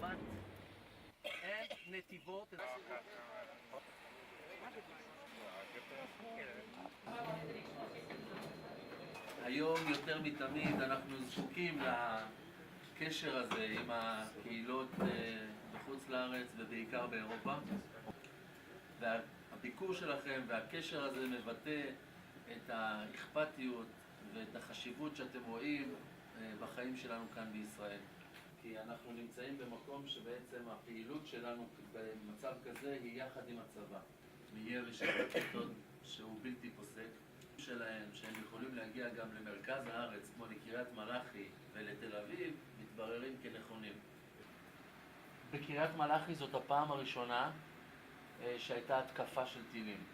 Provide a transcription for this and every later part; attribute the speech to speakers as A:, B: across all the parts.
A: צפת, אין נתיבות. היום יותר מתמיד אנחנו זקוקים לקשר הזה עם הקהילות בחוץ לארץ ובעיקר באירופה, והביקור שלכם והקשר הזה מבטא את האכפתיות ואת החשיבות שאתם רואים בחיים שלנו כאן בישראל. כי אנחנו נמצאים במקום שבעצם הפעילות שלנו במצב כזה היא יחד עם הצבא. מירי של רקטות שהוא בלתי פוסק שלהם, שהם יכולים להגיע גם למרכז הארץ כמו לקריית מלאכי ולתל אביב, מתבררים כנכונים. בקריית מלאכי זאת הפעם הראשונה שהייתה התקפה של טילים.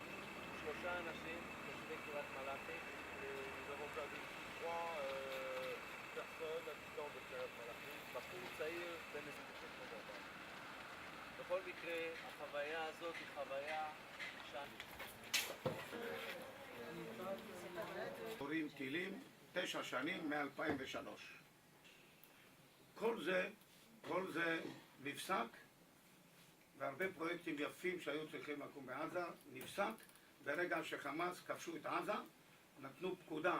B: 3 אנשים תושבי קריית מלאכי, nous avons perdu 3 personnes habitants de קריית מלאכי, בחור צעיר בן 26. בכל מקרה, החוויה הזאת היא חוויה
C: קוראים טילים 9 שנים מ-2003. כל זה נפסק, והרבה פרויקטים יפים שהיו צריכים לקום בעזה נפסק ברגע שחמאס כבשו את עזה, נתנו פקודה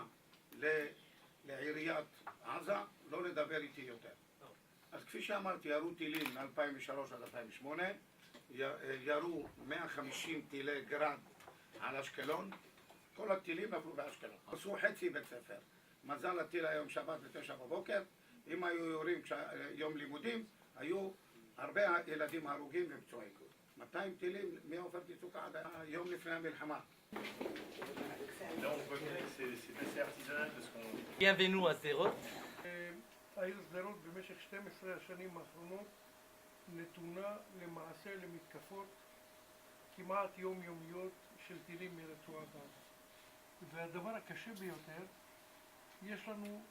C: לעיריית עזה לא לדבר איתי יותר. אז כפי שאמרתי, ירו טילים מ-2003 עד 2008, ירו 150 טילי גראד על אשקלון, כל הטילים נפלו באשקלון. עשו חצי בית ספר. מזל הטיל היום שבת ב9 בבוקר, אם היו יורים יום לימודים, היו הרבה ילדים הרוגים ופצועים. 200 טילים מעופר יצוקה עד היום לפני המלחמה.
A: Bienvenue à Sderot.
D: העיר שדרות במשך 12 השנים האחרונות נתונה למעשה למתקפות כמעט יומיומיות של טילים מרצועת עזה. והדבר הקשה ביותר, יש לנו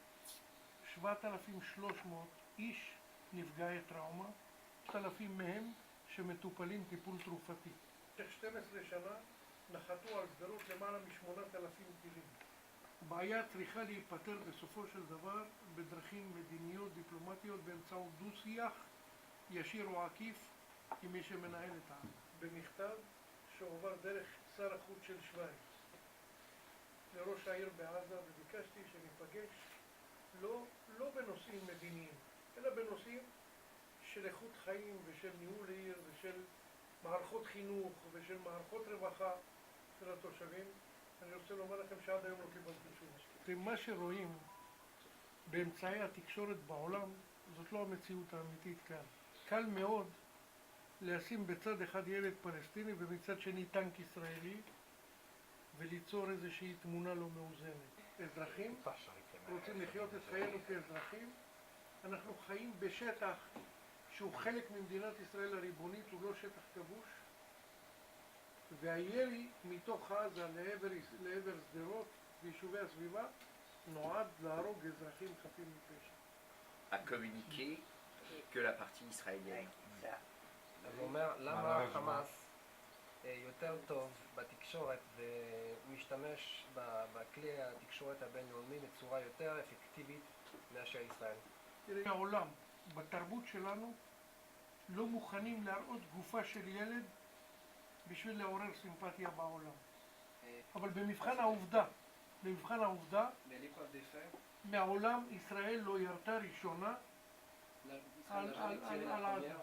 D: 7,300 איש נפגעי טראומה, 6,000 מהם שמטופלים טיפול תרופתי. במשך 12 שנה נחתו על שדרות למעלה מ8,000 טילים. הבעיה צריכה להיפתר בסופו של דבר בדרכים מדיניות דיפלומטיות באמצעות דו-שיח ישיר או עקיף עם מי שמנהל את העם. במכתב שעובר דרך שר החוץ של שווייץ לראש העיר בעזה, וביקשתי שניפגש לא בנושאים מדיניים, אלא בנושאים של איכות חיים ושל ניהול עיר ושל מערכות חינוך ושל מערכות רווחה של התושבים. אני רוצה לומר לכם שעד היום לא קיבלתי תשובה. מה שרואים באמצעי התקשורת בעולם זאת לא המציאות האמיתית כאן. קל מאוד לשים בצד אחד ילד פלסטיני ומצד שני טנק ישראלי וליצור איזושהי תמונה לא מאוזנת. אזרחים רוצים לחיות את חיינו כאזרחים. אנחנו חיים בשטח שהוא חלק ממדינת ישראל הריבונית, הוא לא שטח כבוש. והירי מתוך עזה לעבר שדרות ויישובי הסביבה נועד להרוג אזרחים חפים מפשע.
E: A communiqué que la partie israélienne.
F: אז הוא אומר, למה חמאס יותר טוב בתקשורת והוא משתמש בכלי התקשורת הבינלאומי בצורה יותר אפקטיבית מאשר ישראל?
D: תראה, העולם, בתרבות שלנו, לא מוכנים להראות גופה של ילד בשביל לעורר סימפתיה בעולם. אבל במבחן העובדה, מעולם ישראל לא ירתה ראשונה על עזה.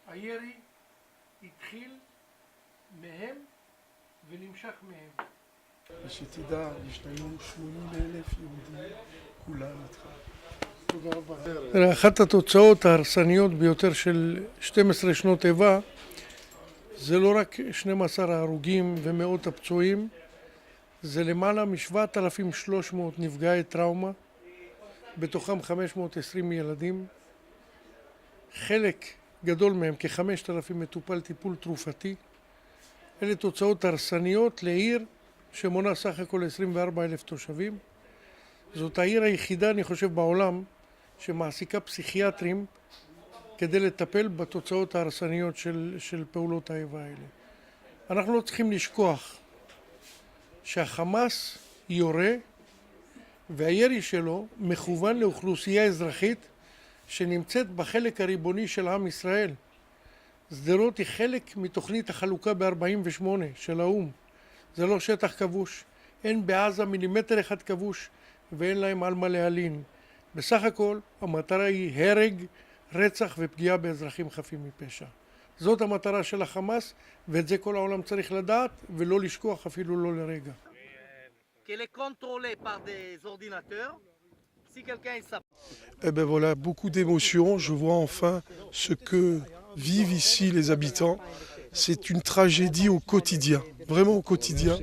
D: הירי התחיל מהם ונמשך מהם.
G: ושתדע, יש לנו 80,000 יהודים, כולם איתך. תודה רבה.
D: אחת התוצאות ההרסניות ביותר של 12 שנות איבה זה לא רק 12 ההרוגים ומאות הפצועים, זה למעלה מ7,300 נפגעי טראומה, בתוכם 520 ילדים. חלק גדול מהם, כ5,000 מטופל טיפול תרופתי. אלה תוצאות הרסניות לעיר שמונה סך הכל 24,000 תושבים. זאת העיר היחידה, אני חושב, בעולם שמעסיקה פסיכיאטרים כדי לטפל בתוצאות ההרסניות של פעולות האיבה האלה. אנחנו לא צריכים לשכוח שהחמאס יורה והירי שלו מכוון לאוכלוסייה אזרחית שנמצאת בחלק הריבוני של עם ישראל. שדרות היא חלק מתוכנית החלוקה ב-48 של האו"ם. זה לא שטח כבוש. אין בעזה מילימטר אחד כבוש ואין להם על מה להלין. בסך הכל המטרה היא הרג, רצח ופגיעה באזרחים חפים מפשע. זאת המטרה של החמאס, ואת זה כל העולם צריך לדעת ולא לשכוח אפילו לא לרגע.
H: Qu'elle est contrôlée par des ordinateurs. Si quelqu'un est
G: Eh ben voilà, beaucoup d'émotions. Je vois enfin ce que vivent ici les habitants. C'est une tragédie au quotidien, vraiment au quotidien.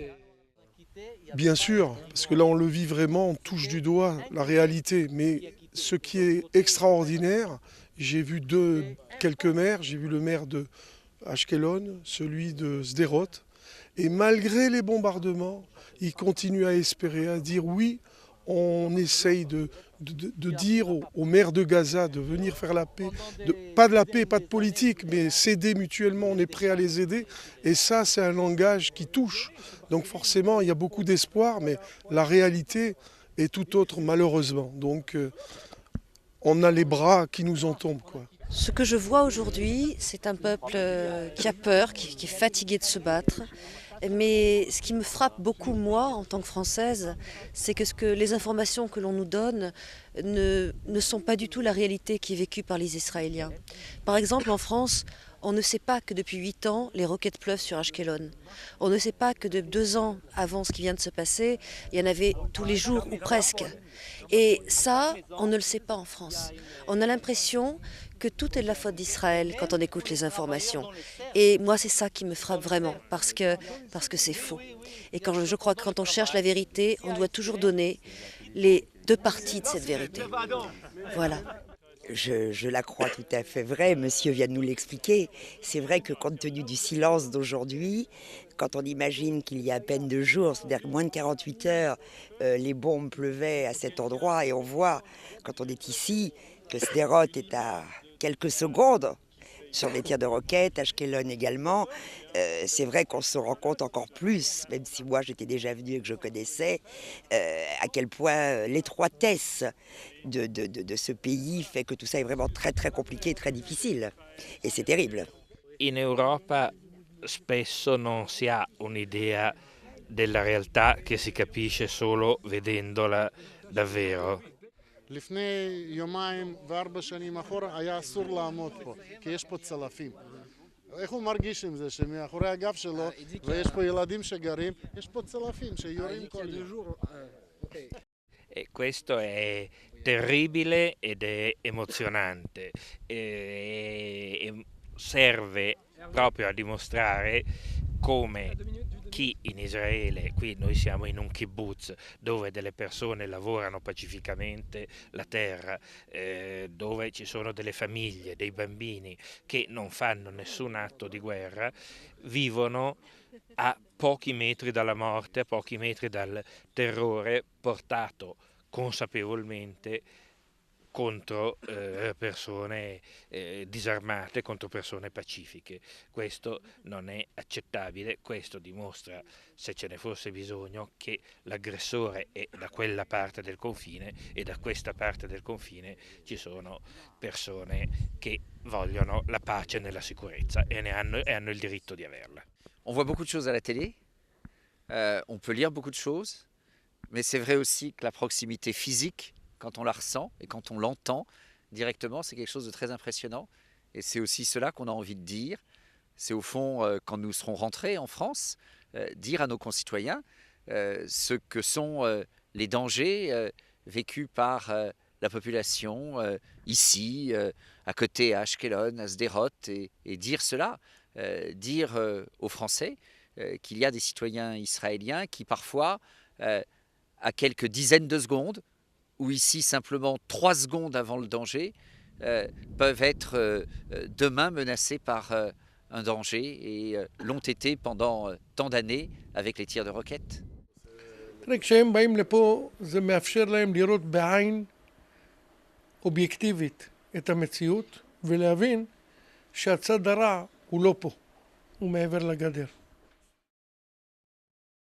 G: Bien sûr, parce que là on le vit vraiment, on touche du doigt la réalité. Mais ce qui est extraordinaire, j'ai vu quelques maires, j'ai vu le maire de Ashkelon, celui de Sderot. Et malgré les bombardements, ils continuent à espérer, à dire oui, on essaye de dire aux maires de Gaza de venir faire la paix, pas de la paix, pas de politique, mais s'aider mutuellement, on est prêt à les aider. Et ça, c'est un langage qui touche. Donc forcément, il y a beaucoup d'espoir, mais la réalité est tout autre, malheureusement. Donc on a les bras qui nous en tombent, quoi.
I: Ce que je vois aujourd'hui, c'est un peuple qui a peur, qui est fatigué de se battre. Mais ce qui me frappe beaucoup, moi, en tant que Française, c'est que les informations que l'on nous donne ne sont pas du tout la réalité qui est vécue par les Israéliens. Par exemple, en France, on ne sait pas que depuis 8 ans, les roquettes pleuvent sur Ashkelon. On ne sait pas que de 2 ans avant ce qui vient de se passer, il y en avait tous les jours ou presque. Et ça, on ne le sait pas en France. On a l'impression que tout est de la faute d'Israël quand on écoute les informations. Et moi, c'est ça qui me frappe vraiment, parce que c'est faux. Et je crois que quand on cherche la vérité, on doit toujours donner les 2 parties de cette vérité. Voilà.
J: Je la crois tout à fait vraie, monsieur vient de nous l'expliquer. C'est vrai que compte tenu du silence d'aujourd'hui, quand on imagine qu'il y a à peine 2 jours, c'est-à-dire moins de 48 heures, les bombes pleuvaient à cet endroit et on voit, quand on est ici, que Sderot est à quelques secondes sur des tirs de roquettes, Ashkelon également. C'est vrai qu'on se rend compte encore plus, même si moi j'étais déjà venu et que je connaissais, à quel point l'étroitesse de ce pays fait que tout ça est vraiment très très compliqué et très difficile. Et c'est terrible.
K: In Europa spesso non si ha un'idea della realtà che si capisce solo vedendola davvero.
L: לפני יומיים ו4 שנים אחורה היה אסור לעמוד פה, כי יש פה צלפים. איך הוא מרגיש עם זה שמאחורי הגב שלו, ויש פה ילדים שגרים, יש פה צלפים שיורים כל יום.
K: E questo è terribile ed è emozionante. E serve proprio a dimostrare come chi in Israele, qui noi siamo in un kibbutz dove delle persone lavorano pacificamente la terra, dove ci sono delle famiglie, dei bambini che non fanno nessun atto di guerra, vivono a pochi metri dalla morte, a pochi metri dal terrore portato consapevolmente contro persone disarmate, contro persone pacifiche. Questo non è accettabile, questo dimostra, se ce ne fosse bisogno, che l'aggressore è da quella parte del confine e da questa parte del confine ci sono persone che vogliono la pace nella sicurezza e hanno il diritto di averla.
E: On voit beaucoup de choses à la télé, on peut lire beaucoup de choses, mais c'est vrai aussi que la proximité physique, quand on la ressent et quand on l'entend directement, c'est quelque chose de très impressionnant. Et c'est aussi cela qu'on a envie de dire. C'est au fond, quand nous serons rentrés en France, dire à nos concitoyens ce que sont les dangers vécus par la population ici, à côté, à Ashkelon, à Sderot, et dire cela, dire aux Français qu'il y a des citoyens israéliens qui parfois, à quelques dizaines de secondes, ou ici simplement 3 secondes avant le danger, peuvent être demain menacés par un danger et l'ont été pendant tant d'années avec les tirs de roquettes.
D: כשהם באים לפה זה מאפשר להם לראות בעין אובייקטיבית את המציאות ולהבין שהצד הרע הוא לא פה, הוא מעבר לגדר.